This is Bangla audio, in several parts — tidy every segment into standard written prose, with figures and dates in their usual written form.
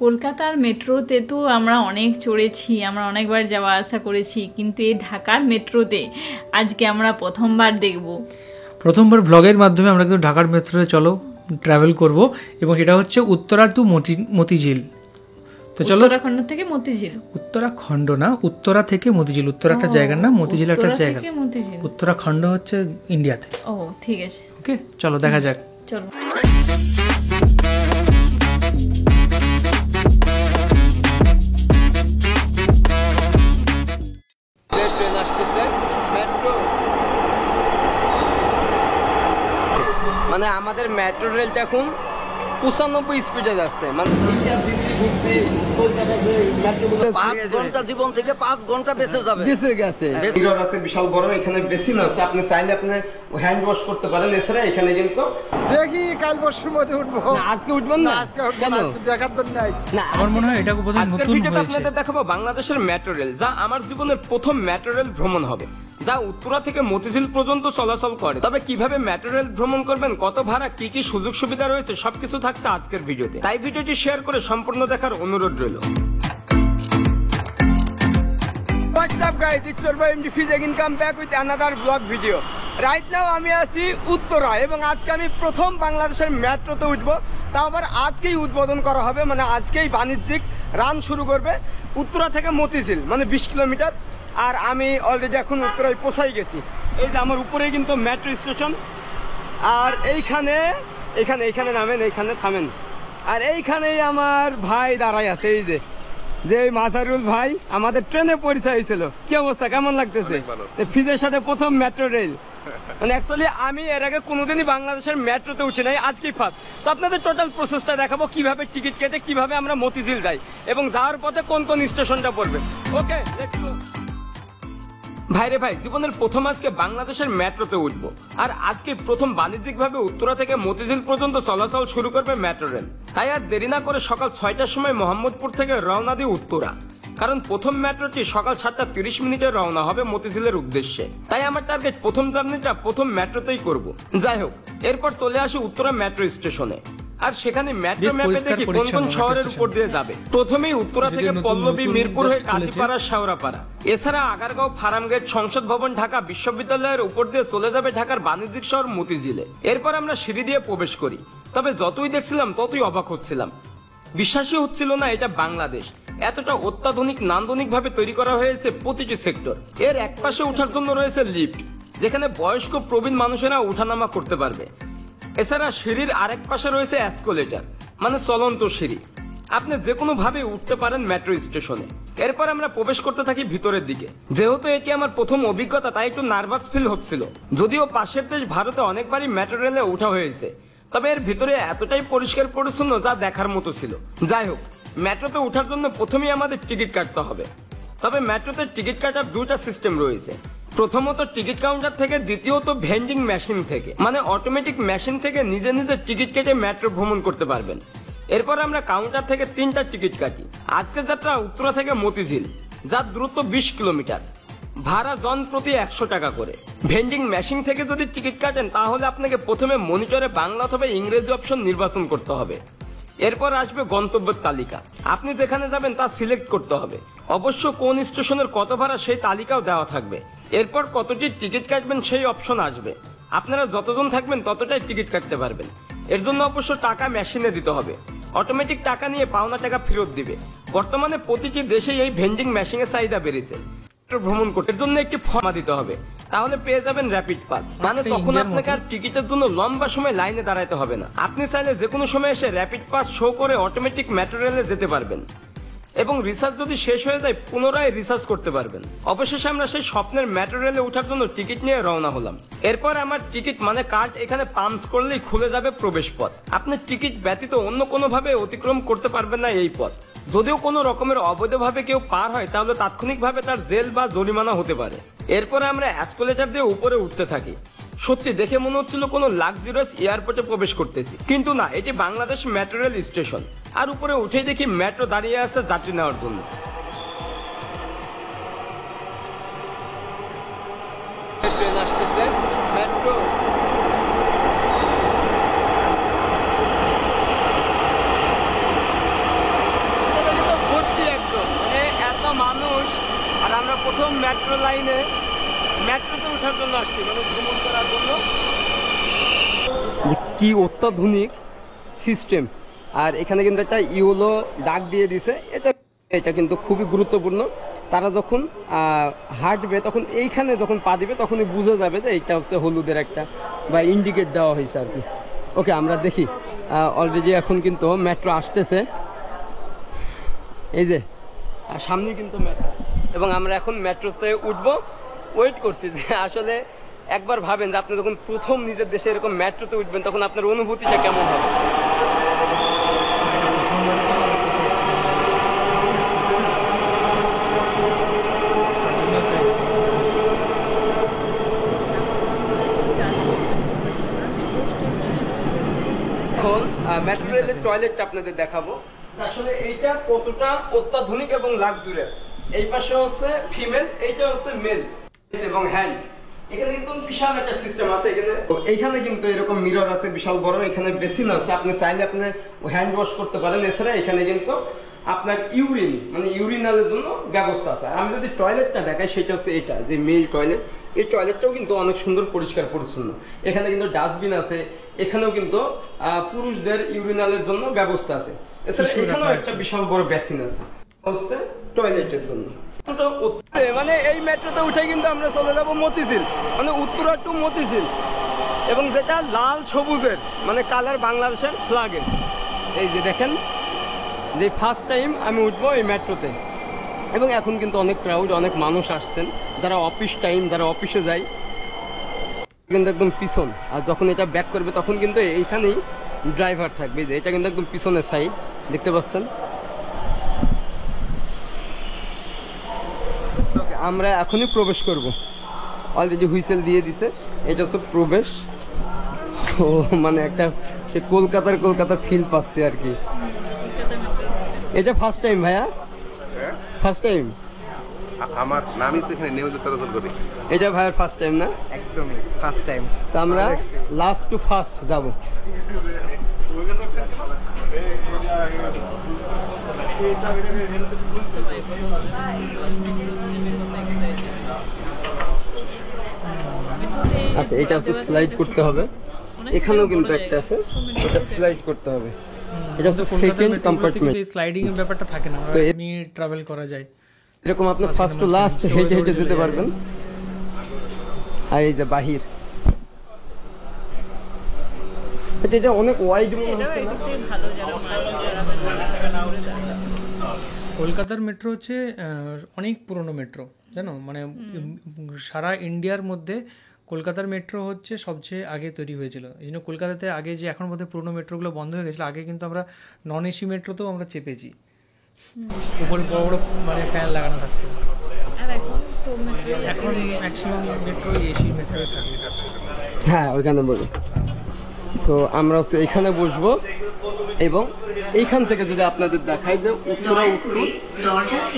কলকাতার মেট্রোতে তো আমরা অনেক চড়েছি, আমরা অনেকবার যাওয়া আসা করেছি, কিন্তু এই ঢাকার মেট্রোতে আজকে আমরা প্রথমবার দেখব। প্রথমবার ব্লগের মাধ্যমে আমরা কিন্তু ঢাকার মেট্রোতে চলো ট্রাভেল করব, এবং এটা হচ্ছে উত্তরা টু মতিঝিল। তো চলো, উত্তরাখণ্ড থেকে মতিঝিল। উত্তরাখণ্ড না, উত্তরা থেকে মতিঝিল। উত্তরা একটা জায়গার নাম, মতিঝিল একটা জায়গা। উত্তরাখণ্ড হচ্ছে ইন্ডিয়াতে। ও ঠিক আছে, ওকে চলো দেখা যাক। চলো। ট্রেন আসতেছে মেট্রো, মানে আমাদের মেট্রো রেলটা এখন 95 স্পিডে যাচ্ছে। মানে 5 ঘন্টা জীবন থেকে 5 ঘন্টা বেঁচে যাবে, বেঁচে গেছে। মিরর আছে বিশাল বড়, এখানে বেসিন আছে, আপনি চাইলে আপনি হ্যান্ড ওয়াশ করতে পারেন। এছাড়া এখানে কিন্তু দেখি কাল পরশুর মধ্যে উঠবো। আজকে উঠবেন না? আজকে উঠবো না, আজকে দেখার জন্য নাই। না, আমার মনে হয় এটা বোধহয় আজকের নতুন ভিডিওতে হয়েছে। আপনাদের দেখাবো বাংলাদেশের মেট্রো রেল, যা আমার জীবনের প্রথম মেট্রো রেল ভ্রমণ হবে, যা উত্তরা থেকে মতিঝিল পর্যন্ত চলাচল করে। তবে কিভাবে মেট্রো রেল ভ্রমণ করবেন, কত ভাড়া, কি কি সুযোগ সুবিধা রয়েছে, সবকিছু থাকছে আজকের ভিডিওতে। তাই ভিডিওটি শেয়ার করে সম্পূর্ণ দেখার অনুরোধ রইল। What's up guys, it's your boy MD Fiz again, come back with another vlog video. Right now আমি আছি উত্তরা, এবং আজকে আমি প্রথম বাংলাদেশের মেট্রোতে উঠবো। তাও আবার আজকেই উদ্বোধন করা হবে, মানে আজকেই বাণিজ্যিক রান শুরু করবে উত্তরা থেকে মতিঝিল, মানে 20 কিলোমিটার। আর আমি অলরেডি এখন উত্তরায় পৌঁছাই গেছি। এই যে আমার উপরে কিন্তু মেট্রো স্টেশন, আর এইখানে এইখানে নামেন, এইখানে থামেন। আর এইখানেই আমার ভাই দাঁড়াই আছে, এই যে মাজারুল ভাই, আমাদের ট্রেনে পরিচয় হয়েছিল। কি অবস্থা, কেমন লাগতেছে? ফিজের সাথে প্রথম মেট্রো রেল, মানে অ্যাকচুয়ালি আমি এর আগে কোনোদিনই বাংলাদেশের মেট্রোতে উঠি নাই, আজকেই ফার্স্ট। তো আপনাদের টোটাল প্রসেসটা দেখাবো, কিভাবে টিকিট কেটে কিভাবে আমরা মতিঝিল যাই, এবং যাওয়ার পথে কোন কোন স্টেশনটা পড়বে। Okay let's go. ভাইরে ভাই, জীবনের প্রথম আজকে বাংলাদেশের মেট্রোতে উঠবো, আর আজকে প্রথম বাণিজ্যিকভাবে উত্তরা থেকে মতিঝিল পর্যন্ত চলাচল শুরু করবে মেট্রো রেল। তাই আর দেরি না করে সকাল 6টার সময় মোহাম্মদপুর থেকে রওনা দিয়ে উত্তরা, কারণ প্রথম মেট্রোটি সকাল 7:30 রওনা হবে মতিঝিলের উদ্দেশ্যে। তাই আমার টার্গেট প্রথম জার্নিটা প্রথম মেট্রোতেই করব। যাই হোক, এরপর চলে আসি উত্তরা মেট্রো স্টেশনে, আর সেখানে মেট্রো ম্যাপে দেখি কোন কোন শহরের উপর দিয়ে যাবে। প্রথমেই উত্তরা থেকে পল্লবী, মিরপুর হয়ে কাজীপাড়া, শেওড়াপাড়া, এছাড়া আগারগাঁও, ফার্মগেট, সংসদ ভবন, ঢাকা বিশ্ববিদ্যালয়ের উপর দিয়ে চলে যাবে ঢাকার বাণিজ্যিক শহর মতিঝিলে। এরপর আমরা সিঁড়ি দিয়ে প্রবেশ করি। তবে যতই দেখছিলাম ততই অবাক হচ্ছিলাম, বিশ্বাসই হচ্ছিল না এটা বাংলাদেশ। এতটা অত্যাধুনিক নান্দনিক ভাবে তৈরি করা হয়েছে প্রতিটি সেক্টর। এর এক পাশে ওঠার জন্য রয়েছে লিফট, যেখানে বয়স্ক প্রবীণ মানুষেরা উঠানামা করতে পারবে। এছাড়া সিঁড়ির আরেক পাশে রয়েছে এসকেলেটর, মানে চলন্ত সিঁড়ি। আপনি যে কোনো ভাবে উঠতে পারেন মেট্রো স্টেশনে। এরপর আমরা প্রবেশ করতে থাকি ভিতরের দিকে। যেহেতু এটি আমার প্রথম অভিজ্ঞতা, তাই একটু নার্ভাস ফিল হচ্ছিল। যদিও পাশের দেশ ভারতে অনেকবারই মেট্রো রেলে ওঠা হয়েছে, তবে এর ভিতরে এতটাই পরিষ্কার পরিচ্ছন্ন যা দেখার মতো ছিল। যাই হোক, মেট্রোতে ওঠার জন্য প্রথমেই আমাদের টিকিট কাটতে হবে। তবে মেট্রোতে টিকিট কাটার দুটা সিস্টেম রয়েছে। প্রথমত টিকিট কাউন্টার থেকে, দ্বিতীয়ত ভেন্ডিং মেশিন থেকে, মানে অটোমেটিক মেশিন থেকে নিজে নিজে টিকিট কেটে মেট্রো ভ্রমণ করতে পারবেন। এরপর আমরা কাউন্টার থেকে 3টা টিকিট কাটি। আজকের যাত্রা উত্তরা থেকে মতিঝিল, যার দূরত্ব 20 কিলোমিটার, ভাড়া জন প্রতি 100 টাকা করে। ভেন্ডিং মেশিন থেকে যদি টিকিট কাটেন, তাহলে আপনাকে প্রথমে মনিটরে বাংলা অথবা ইংরেজি অপশন নির্বাচন করতে হবে। এরপর আসবে গন্তব্যের তালিকা, আপনি যেখানে যাবেন তা সিলেক্ট করতে হবে। অবশ্য কোন স্টেশনের কত ভাড়া সেই তালিকাও দেওয়া থাকবে। এরপর কতটি টিকিট কাটবেন সেই অপশন আসবে। আপনারা যতজন থাকবেন ততটাই টিকিট কাটতে পারবেন। এর জন্য অবশ্য টাকা মেশিনে দিতে হবে। অটোমেটিক টাকা নিয়ে পাওনা টাকা ফেরত দিবে। বর্তমানে প্রতিটি দেশেই এই ভেন্ডিং মেশিনের চাহিদা বেড়েছে। ভ্রমণ করতে জন্য একটি ফর্ম দিতে হবে, তাহলে পেয়ে যাবেন র্যাপিড পাস। মানে তখন আপনাকে আর টিকিটের জন্য লম্বা সময় লাইনে দাঁড়াতে হবে না। আপনি চাইলে যে কোনো সময় এসে র্যাপিড পাস শো করে অটোমেটিক মেট্রো রেলে যেতে পারবেন, এবং রিসার্চ যদি শেষ হয়ে যায় পুনরায় রিসার্চ করতে পারবেন। অবশেষে আমরা সেই স্বপ্নের মেট্রো রেলে ওঠার জন্য টিকিট নিয়ে রওনা হলাম। এরপর আমার টিকিট মানে কার্ড এখানে পাম্প করলেই খুলে যাবে প্রবেশ পথ। আপনি টিকিট ব্যতীত অন্য কোনো ভাবে অতিক্রম করতে পারবেন না এই পথ। যদিও কোনো রকমের অবৈধভাবে কেউ পার হয়, তাহলে তাৎক্ষণিকভাবে তার জেল বা জরিমানা হতে পারে। এরপরে আমরা এসকেলেটর দিয়ে উপরে উঠতে থাকি। সত্যি দেখে মনে হচ্ছিল কোনো লাক্সারিয়াস এয়ারপোর্টে প্রবেশ করতেছি, কিন্তু না, এটি বাংলাদেশ মেট্রো রেল স্টেশন। আর উপরে উঠেই দেখি মেট্রো দাঁড়িয়ে আছে যাত্রী নেওয়ার জন্য। ট্রেন আসতেছে মেট্রো। প্রথম মেট্রো লাইনে মেট্রোতে ওঠার জন্য আসছি, মানে ভ্রমণ করার জন্য। কি অত্যাধুনিক সিস্টেম। আর এখানে কিন্তু একটা ইউলো ডাক দিয়ে দিছে, এটা কিন্তু খুবই গুরুত্বপূর্ণ। তারা যখন হাঁটবে তখন এইখানে যখন পা দিবে তখনই বুঝে যাবে যে এইটা হচ্ছে হলুদের একটা বা ইন্ডিকেট দেওয়া হয়েছে আর কি। ওকে, আমরা দেখি অলরেডি এখন কিন্তু মেট্রো আসতেছে, এই যে সামনে কিন্তু মেট্রো, এবং আমরা এখন মেট্রোতে উঠবো। ওয়েট করছি যে আসলে একবার ভাবেন যে আপনি যখন প্রথম নিজের দেশে এরকম মেট্রোতে উঠবেন তখন আপনার অনুভূতিটা কেমন হবে। এখন মেট্রো রেলের টয়লেটটা আপনাদের দেখাবো আসলে এইটা কতটা অত্যাধুনিক এবং লাক্সুরিয়াস। এই পাশে হচ্ছে ফিমেল, এইটা হচ্ছে মেল এবং হ্যান্ড। এখানে কিন্তু বিশাল একটা সিস্টেম আছে। এখানে কিন্তু এরকম মিরর আছে বিশাল বড়, এখানে বেসিন আছে, আপনি চাইলে আপনি হ্যান্ড ওয়াশ করতে পারেন। এছাড়া এখানে কিন্তু আপনার ইউরিন মানে ইউরিনালের জন্য ব্যবস্থা আছে। আর আমি যদি টয়লেটটা দেখাই সেটা হচ্ছে এটা যে মেল টয়লেট। এই টয়লেটটাও কিন্তু অনেক সুন্দর পরিষ্কার পরিচ্ছন্ন। এখানে কিন্তু ডাস্টবিন আছে, এখানেও কিন্তু পুরুষদের ইউরিনালের জন্য ব্যবস্থা আছে। এছাড়া এখানেও একটা বিশাল বড় বেসিন আছে হচ্ছে টয়লেটের জন্য। মানে এই মেট্রোতে উঠে কিন্তু আমরা চলে যাবো মতিঝিল, মানে উত্তরা টু মতিঝিল, এবং যেটা লাল সবুজের মানে কালার বাংলাদেশের ফ্ল্যাগের। এই যে দেখেন যে ফার্স্ট টাইম আমি উঠবো এই মেট্রোতে, এবং এখন কিন্তু অনেক ক্রাউড, অনেক মানুষ আসছেন যারা অফিস টাইম, যারা অফিসে যায় কিন্তু একদম পিছন। আর যখন এটা ব্যাক করবে তখন কিন্তু এইখানেই ড্রাইভার থাকবে। যে এটা কিন্তু একদম পিছনের সাইড দেখতে পাচ্ছেন। আমরা এখনই প্রবেশ করব, অলরেডি হুইসেল দিয়ে দিছে। এটা হচ্ছে প্রবেশ। তো মানে একটা সে কলকাতার ফিল পাচ্ছে আর কি। এটা ফার্স্ট টাইম ভাইয়া? ফার্স্ট টাইম আমার নামই তো এখানে নিয়মিত চলাচল করি। এটা ভাইয়ার ফার্স্ট টাইম না? একদমই ফার্স্ট টাইম। তো আমরা লাস্ট টু ফার্স্ট যাব। আচ্ছা, এটা হচ্ছে স্লাইড করতে হবে। এখানেও কিন্তু একটা আছে, এটা স্লাইড করতে হবে। এটা হচ্ছে সেকেন্ড কম্পার্টমেন্ট। স্লাইডিং এর ব্যাপারটা থাকে না, এমনি ট্রাভেল করা যায়। এরকম আপনি ফার্স্ট টু লাস্ট হেঁটে হেঁটে যেতে পারবেন। আর এই যে বাহির, এটা অনেক ওয়াইড মনে হচ্ছে না? কলকাতার মেট্রো হচ্ছে অনেক পুরনো মেট্রো, জানো, মানে সারা ইন্ডিয়ার মধ্যে কলকাতার মেট্রো হচ্ছে সবচেয়ে আগে তৈরি হয়েছিল। এই জন্য কলকাতাতে আগে যে এখন বোধহয় পুরনো মেট্রোগুলো বন্ধ হয়ে গেছিলো, আগে কিন্তু আমরা নন এসি মেট্রোতেও আমরা চেপেছি, উপরে বড় বড় মানে ফ্যান লাগানো থাকতো। এখন ম্যাক্সিমাম মেট্রো এসি মেট্রোই থাকে। হ্যাঁ, ওইখানে বলি। সো আমরা হচ্ছে এখানে বসবো, এবং এইখান থেকে যদি আপনাদের দেখাই যে উত্তরা উত্তর,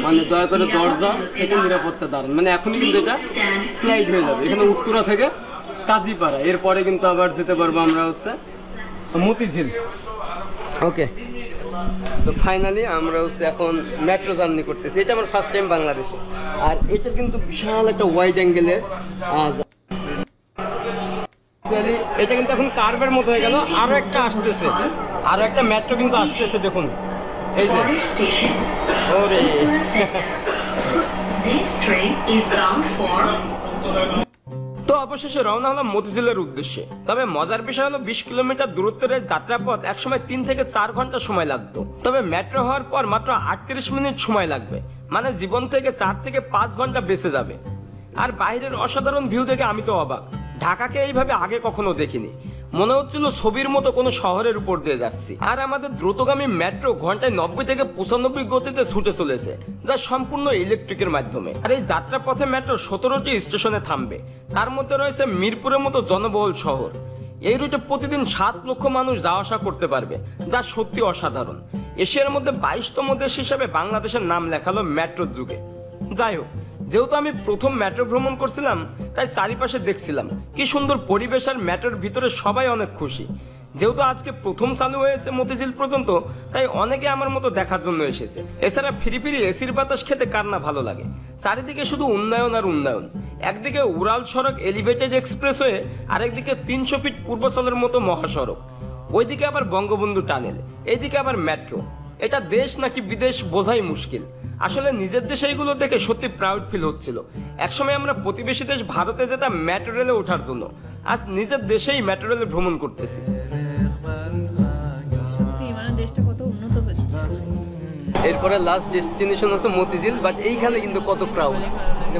মানে দয়া করে দরজা থেকে নিরাপত্তা দাঁড়ান, মানে এখন কিন্তু এটা স্লাইড হয়ে যাবে। এখানে উত্তরা থেকে কাজীপাড়া, এরপরে কিন্তু আবার যেতে পারবো আমরা হচ্ছে মতিঝিল। ওকে, তো ফাইনালি আমরা হচ্ছে এখন মেট্রো জার্নি করতেছি। এটা আমার ফার্স্ট টাইম বাংলাদেশে। আর এটার কিন্তু বিশাল একটা ওয়াইড অ্যাঙ্গেলের, এটা কিন্তু এখন কার্ভের মতো হয়ে গেল। আরো একটা আসতেছে, আরো একটা মেট্রো কিন্তু আসতেছে, দেখুন এই যে। ওরে তো অবশেষে রওনা হলাম মতিঝিলের উদ্দেশ্যে। তবে মজার বিষয় হলো 20 কিলোমিটার দূরত্বের যাত্রাপথ একসময় 3 থেকে 4 ঘন্টা সময় লাগতো। তবে মেট্রো হওয়ার পর মাত্র 38 মিনিট সময় লাগবে, মানে জীবন থেকে 4 থেকে 5 ঘন্টা বেঁচে যাবে। আর বাইরের অসাধারণ ভিউ দেখে আমি তো অবাক। ঢাকাকে এইভাবে আগে কখনো দেখিনি। মনে হচ্ছিল ছবির মতো কোনো শহরের উপর দিয়ে যাচ্ছি। আর আমাদের দ্রুতগামী মেট্রো ঘন্টায় 90 থেকে 95 গতিতে ছুটে চলেছে, যা সম্পূর্ণ ইলেকট্রিকের মাধ্যমে। আর এই যাত্রা পথে মেট্রো 17টি স্টেশনে থামবে। তার মধ্যে রয়েছে মিরপুরের মতো জনবহুল শহর। এই রুটে প্রতিদিন 7 লক্ষ মানুষ যাওয়া আসা করতে পারবে, যা সত্যি অসাধারণ। এশিয়ার মধ্যে 22তম দেশ হিসেবে বাংলাদেশের নাম লেখালো মেট্রোর যুগে। যাই হোক, যেহেতু আমি প্রথম মেট্রো ভ্রমণ করছিলাম, তাই চারিপাশে দেখছিলাম কি সুন্দর পরিবেশ, আর মেট্রোর ভিতরে সবাই অনেক খুশি। যেহেতু আজকে প্রথম চালু হয়েছে মতিঝিল পর্যন্ত, তাই অনেকে আমার মতো দেখার জন্য এসেছে। এছাড়া ফিরি ফিরি এসির বাতাস খেতে কার না ভালো লাগে। চারিদিকে শুধু উন্নয়ন আর উন্নয়ন। একদিকে উড়াল সড়ক এলিভেটেড এক্সপ্রেসওয়ে, আরেকদিকে 300 ফিট পূর্বাচলের মতো মহাসড়ক, ওইদিকে আবার বঙ্গবন্ধু টানেল, এইদিকে আবার মেট্রো। এটা দেশ নাকি বিদেশ বোঝাই মুশকিল। আসলে নিজের দেশে এইগুলো দেখে সত্যি প্রাউড ফিল হচ্ছিল। একসময় আমরা প্রতিবেশী দেশ ভারতে যেটা মেট্রো রেলে ওঠার জন্য, আজ নিজের দেশেই মেট্রো রেলে ভ্রমণ করতেছি। সত্যি মানে দেশটা কত উন্নত হচ্ছে। এরপরে লাস্ট ডেস্টিনেশন আছে মতিঝিল, বাট এইখানে কিন্তু কত ক্রাউড,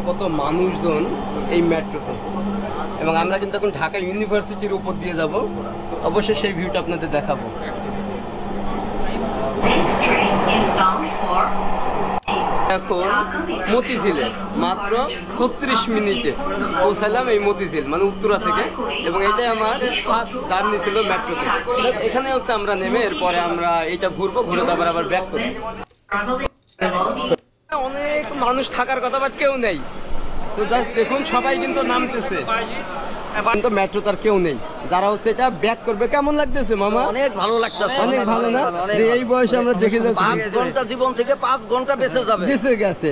কত মানুষজন এই মেট্রোতে। এবং আমরা কিন্তু এখন ঢাকা ইউনিভার্সিটির উপর দিয়ে যাব, অবশ্যই সেই ভিউটা আপনাদের দেখাবো। এখন মতিঝিলে মাত্র 36 মিনিটে পৌঁছালাম এই মতিঝিল, মানে উত্তরা থেকে। এবং এটাই আমার ফার্স্ট জার্নি ছিল মেট্রোতে। এখানে হচ্ছে আমরা নেমে এরপরে আমরা এটা ঘুরবো, ঘুরে আবার ব্যাক করবো। অনেক মানুষ থাকার কথা, বাট কেউ নেই। তো জাস্ট দেখুন সবাই কিন্তু নামতেছে, কিন্তু মেট্রো তার কেউ নেই। যারা হচ্ছে এটা ব্যাক করবে। কেমন লাগতেছে মামা? অনেক ভালো লাগতেছে, অনেক ভালো না? যে এই বয়সে আমরা দেখে যাচ্ছি 5 ঘন্টা জীবন থেকে 5 ঘন্টা বেঁচে যাবে। বেঁচে গেছে।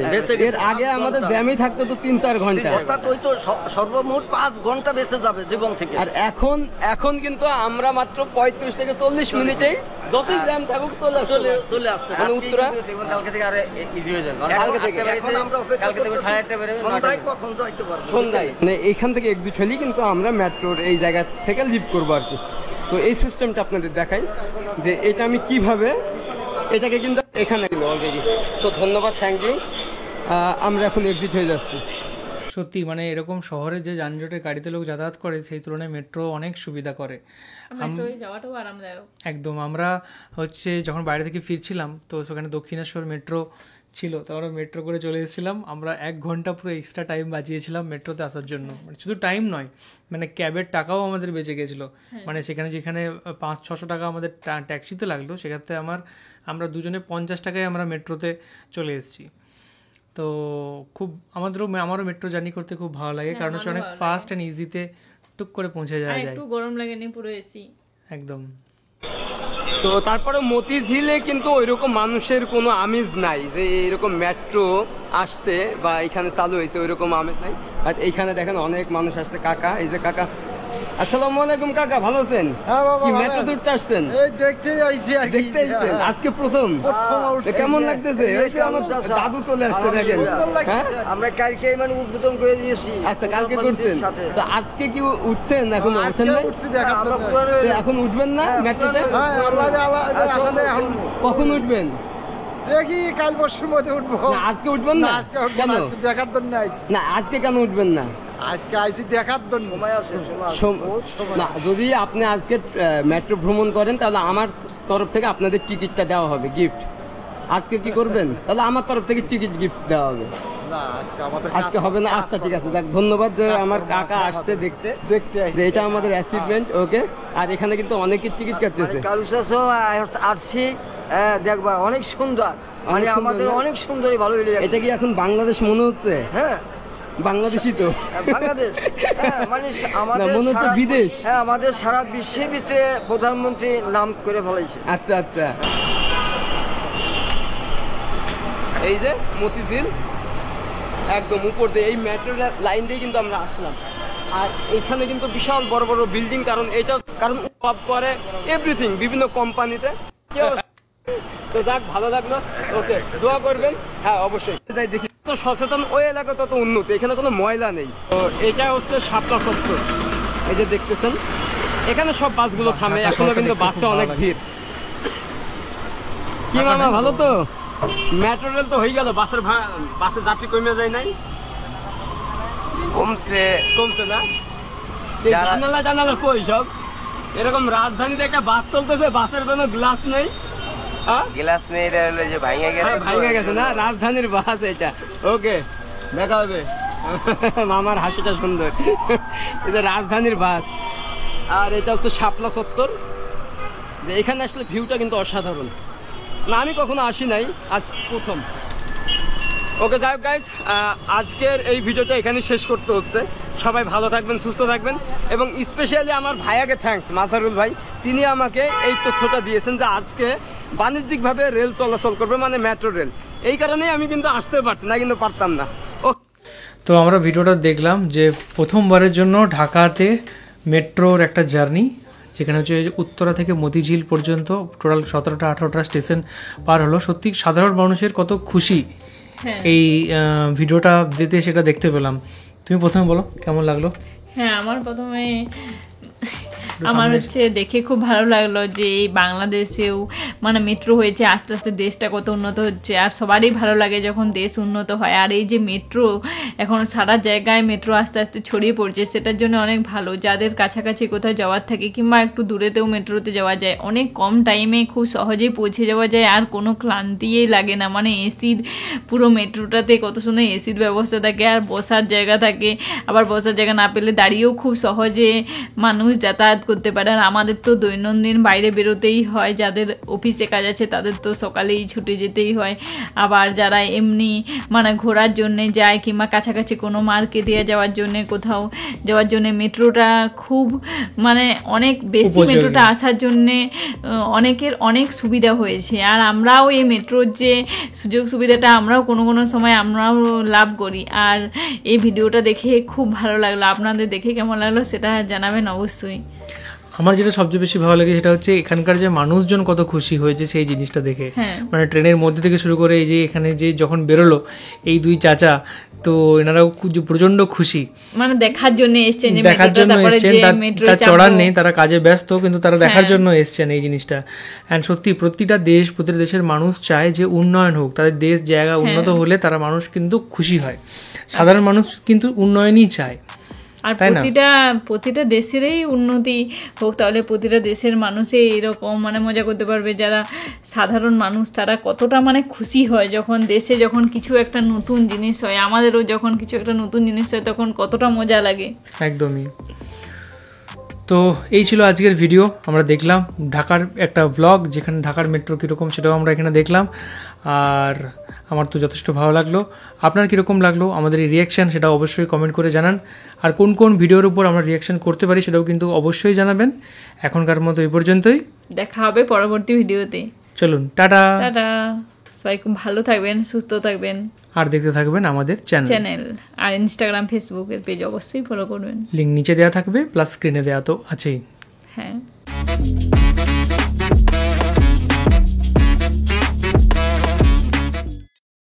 এর আগে আমাদের জ্যামই থাকতো তো 3-4 ঘন্টা, অর্থাৎ ওই তো সর্বমোট 5 ঘন্টা বেঁচে যাবে জীবন থেকে। আর এখন কিন্তু আমরা মাত্র 35 থেকে 40 মিনিটেই যতই জ্যাম থাকুক চলে আসতে মানে উত্তরা কালকে থেকে আরে ইজি হয়ে যাবে। কালকে থেকে এখন আমরা কালকে থেকে 8:30 বের হবে, সন্ধ্যায় কখন যাইতে পারবো? সন্ধ্যায় মানে এইখান থেকে এক্সিট হলেই কিন্তু আমরা মেট্রোর এই জায়গা থেকে লিভ করবো আর কি। তো এই সিস্টেমটা আপনাদের দেখাই যে এটা আমি কিভাবে এটাকে কিন্তু এখানে অলরেডি। সো ধন্যবাদ, থ্যাংক ইউ। আমরা এখন এক্সিট হয়ে যাচ্ছি। সত্যি মানে এরকম শহরে যে যানজটে গাড়িতে লোক যাতায়াত করে সেই তুলনায় মেট্রো অনেক সুবিধা করে। মেট্রোয় যাওয়াটাও আরামদায়ক একদম। আমরা হচ্ছে যখন বাইরে থেকে ফিরছিলাম তো সেখানে দক্ষিণেশ্বর মেট্রো ছিল, তো আমরা মেট্রো করে চলে এসেছিলাম। আমরা 1 ঘন্টা পুরো এক্সট্রা টাইম বাঁচিয়েছিলাম মেট্রোতে আসার জন্য। মানে শুধু টাইম নয়, মানে ক্যাবের টাকাও আমাদের বেঁচে গেছিলো। মানে যেখানে 500-600 টাকা আমাদের ট্যাক্সিতে লাগলো, সেক্ষেত্রে আমরা দুজনে 50 টাকায় আমরা মেট্রোতে চলে এসেছি। তো আমারও মেট্রো জার্নি করতে খুব ভালো লাগে, কারণ হচ্ছে অনেক ফাস্ট অ্যান্ড ইজিতে টুক করে পৌঁছে যাওয়া যায়। একটু গরম লাগেনি, পুরো এসি একদম। তো তারপরে মতিঝিলে কিন্তু ওইরকম মানুষের কোনো আমেজ নাই যে এরকম মেট্রো আসছে বা এখানে চালু হয়েছে, ওইরকম আমেজ নাই। আর এইখানে দেখেন অনেক মানুষ আসছে। কাকা, এই যে কাকা, আসসালামু আলাইকুম কাকা, ভালো আছেন? হ্যাঁ বাবা, কি মেট্রো ধরতে আসছেন? এই দেখতেই আইছি আর কি। দেখতে আসছেন আজকে প্রথম? কেমন লাগতেছে? এই যে আমার দাদু চলে আসছে দেখেন। হ্যাঁ, আমরা কালকে মানে উদ্বোধন করে দিয়েছি। আচ্ছা, কালকে করছেন? তো আজকে কি উঠছেন? এখন উঠছেন না? উঠছি দেখার আমরা জন্য। পুরো তো এখন উঠবেন না মেট্রোতে? হ্যাঁ, আল্লাহ আসলে এখন কখন উঠবেন? দেখি কাল পরশুর মধ্যে উঠবো। না, আজকে উঠবেন না? আজকে উঠবো কেন? না, আজকে দেখার জন্য আইছি। না, আজকে কেন উঠবেন না? আজকে আইছি দেখার জন্য। না, যদি আপনি আজকে মেট্রো ভ্রমণ করেন তাহলে আমার তরফ থেকে আপনাদের টিকিটটা দেওয়া হবে গিফট। আজকে কি করবেন? তাহলে আমার তরফ থেকে টিকিট গিফট দেওয়া হবে। না, আমাদের আজকে হবে না? আচ্ছা ঠিক আছে, দেখ ধন্যবাদ যে আমার কাকা আসছে দেখতে আইছি। যে এটা আমাদের অ্যাচিভমেন্ট। ওকে। আর এখানে কিন্তু অনেকে টিকিট কাটতেছে। আসছি দেখবা অনেক সুন্দর, মানে সুন্দর আমাদের না? অনেক সুন্দরই ভালো লেগে এটা কি এখন বাংলাদেশ মনে হচ্ছে? হ্যাঁ, বাংলাদেশি তো বাংলাদেশ। মানে না, আমাদের মনে হচ্ছে সারা- বিদেশ। হ্যাঁ, আমাদের সারা বিশ্বের ভিতরে প্রধানমন্ত্রী নাম করে ফেলাইছে। আচ্ছা আচ্ছা। এই যে মতিঝিল একদম উপর দিয়ে এই মেট্রো লাইন দিয়ে কিন্তু আমরা আসলাম। আর এখানে কিন্তু বিশাল বড় বড় বিল্ডিং, কারণ জব করে এভরিথিং বিভিন্ন কোম্পানিতে। তো যাক, ভালো লাগলো। ওকে, দোয়া করবেন। হ্যাঁ অবশ্যই যাই দেখি। তো সচেতন ওই এলাকা তত উন্নতি, এখানে কোনো ময়লা নেই। তো এটা হচ্ছে শাপলা চত্বর, এই যে দেখতেছেন এখানে সব বাসগুলো থামে। এখনো কিন্তু বাসে অনেক ভিড়। কি মামা, ভালো তো? মেট্রো রেল তো হয়ে গেল, বাসের যাত্রী কমে যায় নাই? কমছে না? জানালা কই সব? এরকম রাজধানীতে একটা বাস চলতেছে, বাসের কোনো গ্লাস নেই। গ্লাস নেই, এটা হলো যে ভাঙে গেছে। ভাঙে গেছে না? রাজধানীর বাস এটা। ওকে, দেখা হবে। মামার হাসিটা সুন্দর। এটা রাজধানীর বাস। আর এটা হচ্ছে শাপলা চত্বর। যে এখানে আসলে ভিউটা কিন্তু অসাধারণ। না, আমি কখনো আসি নাই, আজ প্রথম। ওকে, যাই হোক গাইজ, আজকের এই ভিডিওটা এখানে শেষ করতে হচ্ছে। সবাই ভালো থাকবেন, সুস্থ থাকবেন, এবং স্পেশালি আমার ভাইয়াকে থ্যাঙ্কস, মাজারুল ভাই। তিনি আমাকে এই তথ্যটা দিয়েছেন যে আজকে বাণিজ্যিকভাবে রেল চলাচল করবে, মানে মেট্রো রেল। এই কারণেই আমি কিন্তু আসতে পারছি না, কিন্তু পারতাম না। ও তো আমরা ভিডিওটা দেখলাম যে প্রথমবারের জন্য ঢাকাতে মেট্রোর একটা জার্নি, যেখানে হচ্ছে উত্তরা থেকে মতিঝিল পর্যন্ত টোটাল 17টা-18টা স্টেশন পার হলো। সত্যি সাধারণ মানুষের কত খুশি এই ভিডিওটা দিতে, সেটা দেখতে পেলাম। তুমি প্রথমে বলো কেমন লাগলো? হ্যাঁ, আমার প্রথমে আমার হচ্ছে দেখে খুব ভালো লাগলো যে এই বাংলাদেশেও মানে মেট্রো হয়েছে, আস্তে আস্তে দেশটা কত উন্নত হচ্ছে। আর সবারই ভালো লাগে যখন দেশ উন্নত হয়। আর এই যে মেট্রো এখন সারা জায়গায় মেট্রো আস্তে আস্তে ছড়িয়ে পড়ছে, সেটার জন্য অনেক ভালো। যাদের কাছাকাছি কোথাও যাওয়ার থাকে কিংবা একটু দূরেতেও মেট্রোতে যাওয়া যায়, অনেক কম টাইমে খুব সহজেই পৌঁছে যাওয়া যায়, আর কোনো ক্লান্তিই লাগে না। মানে এসির পুরো মেট্রোটাতে কত সুন্দর এসির ব্যবস্থা থাকে, আর বসার জায়গা থাকে। আবার বসার জায়গা না পেলে দাঁড়িয়েও খুব সহজে মানুষ যাতায়াত করতে পারে। আর আমাদের তো দৈনন্দিন বাইরে বেরোতেই হয়, যাদের অফিসে কাজ আছে তাদের তো সকালেই ছুটে যেতেই হয়। আবার যারা এমনি মানে ঘোরার জন্যে যায় কিংবা কাছাকাছি কোনো মার্কেটে যাওয়ার জন্যে, কোথাও যাওয়ার জন্যে মেট্রোটা খুব মানে অনেক বেশি, মেট্রোটা আসার জন্যে অনেকের অনেক সুবিধা হয়েছে। আর আমরাও এই মেট্রোর যে সুযোগ সুবিধাটা আমরাও কোনো কোনো সময় আমরাও লাভ করি। আর এই ভিডিওটা দেখে খুব ভালো লাগলো। আপনাদের দেখে কেমন লাগলো সেটা জানাবেন অবশ্যই। আমার যেটা সবচেয়ে বেশি ভালো লাগে সেটা হচ্ছে এখানকার যে মানুষজন কত খুশি হয়েছে সেই জিনিসটা দেখে। মানে ট্রেনের মধ্যে থেকে শুরু করে এই যে এখানে যে যখন বেরোলো এই দুই চাচা, তো এনারাও প্রচন্ড খুশি, মানে দেখার জন্য এসছেন, দেখার জন্য এসছেন। তার চড়ার নেই, তারা কাজে ব্যস্ত, কিন্তু তারা দেখার জন্য এসছেন এই জিনিসটা। অ্যান্ড সত্যি প্রতিটা দেশের মানুষ চায় যে উন্নয়ন হোক, তাদের দেশ জায়গা উন্নত হলে তারা মানুষ কিন্তু খুশি হয়। সাধারণ মানুষ কিন্তু উন্নয়নই চায়। আর প্রতিটা দেশেরই উন্নতি হোক, তাহলে প্রতিটা দেশের মানুষই এরকম মানে মজা করতে পারবে। যারা সাধারণ মানুষ তারা কতটা মানে খুশি হয় যখন দেশে যখন কিছু একটা নতুন জিনিস হয়। আমাদেরও যখন কিছু একটা নতুন জিনিস হয় তখন কতটা মজা লাগে। একদমই। তো এই ছিল আজকের ভিডিও। আমরা দেখলাম ঢাকার একটা ব্লগ, যেখানে ঢাকার মেট্রো কীরকম সেটাও আমরা এখানে দেখলাম। আর আমার তো যথেষ্ট ভালো লাগলো। আপনার কীরকম লাগলো আমাদের এই রিয়াকশান, সেটা অবশ্যই কমেন্ট করে জানান। আর কোন কোন ভিডিওর উপর আমরা রিয়াকশান করতে পারি সেটাও কিন্তু অবশ্যই জানাবেন। এখনকার মতো এই পর্যন্তই, দেখা হবে পরবর্তী ভিডিওতে। চলুন, টাটা টাটা। সবাই খুব ভালো থাকবেন, সুস্থ থাকবেন, আর দেখতে থাকবেন আমাদের চ্যানেল। আর ইনস্টাগ্রাম, ফেসবুকের পেজ অবশ্যই ফলো করবেন। লিঙ্ক নিচে দেওয়া থাকবে, প্লাস স্ক্রিনে দেওয়া তো আছেই। হ্যাঁ।